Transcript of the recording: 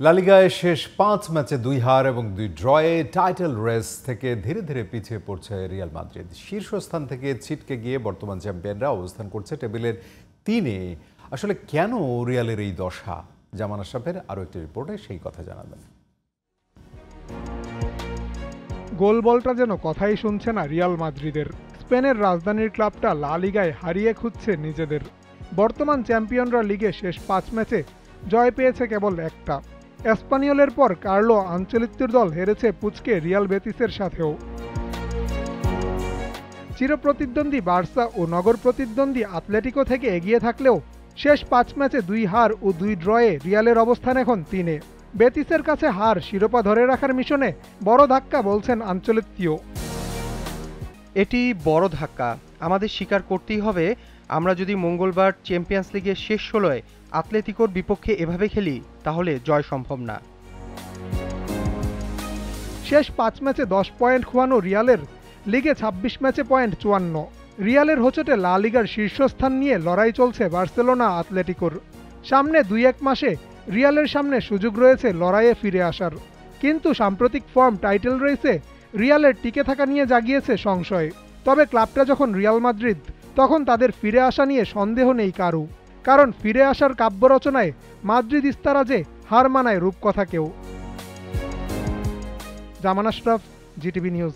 লা লিগায় শেষ ৫ ম্যাচে ২ হার এবং ২ ড্রয়ে টাইটেল রেস থেকে ধীরে ধীরে পিছিয়ে পড়ছে রিয়াল মাদ্রিদ। শীর্ষস্থান থেকে ছিটকে গিয়ে বর্তমান চ্যাম্পিয়নরা অবস্থান করছে টেবিলের ৩-এ। আসলে কেন রিয়ালের এই দশা? জামান আশরাফের আরও একটি রিপোর্টে সেই কথা জানাবেন। গোল বলটা যেন কথাই শুনছে না রিয়াল মাদ্রিদের। স্পেনের রাজধানীর ক্লাবটা লা লিগায় হারিয়ে খুঁজছে নিজেদের। বর্তমান চ্যাম্পিয়নরা লিগে শেষ ৫ ম্যাচে জয় পেয়েছে কেবল একটা। এসপানিওলের পর কার্লো আনচেলত্তির দল হেরেছে পুচকে রিয়াল বেতিসের সাথেও। চিরপ্রতিদ্বন্দ্বী বার্সা ও নগর প্রতিদ্বন্দ্বী আতলেটিকো থেকে এগিয়ে থাকলেও শেষ ৫ ম্যাচে ২ হার ও ২ ড্রয়ে রিয়ালের অবস্থান এখন ৩-এ। বেতিসের কাছে হার শিরোপা ধরে রাখার মিশনে বড় ধাক্কা বলছেন আনচেলত্তিও। এটি বড় ধাক্কা, আমাদের স্বীকার করতেই হবে। আমরা যদি মঙ্গলবার চ্যাম্পিয়ন্স লিগের শেষ ১৬-য় আতলেতিকোর বিপক্ষে এভাবে খেলি তাহলে জয় সম্ভব না। শেষ ৫ ম্যাচে ১০ পয়েন্ট খোয়ানো রিয়ালের লিগে ২৬ ম্যাচে পয়েন্ট ৫৪। রিয়ালের হোঁচটে লা লিগার শীর্ষস্থান নিয়ে লড়াই চলছে বার্সেলোনা আতলেটিকোর। সামনে ২-১ মাসে রিয়ালের সামনে সুযোগ রয়েছে লড়াইয়ে ফিরে আসার, কিন্তু সাম্প্রতিক ফর্ম টাইটেল রেসে রিয়ালের টিকে থাকা নিয়ে জাগিয়েছে সংশয়। তবে ক্লাবটা যখন রিয়াল মাদ্রিদ, তখন তাদের ফিরে আসা নিয়ে সন্দেহ নেই কারও, কারণ ফিরে আসার কাব্য রচনায় মাদ্রিদ ইস্তারা যে হার মানায় রূপকথাকেও। জামান আশরাফ, জিটিভি নিউজ।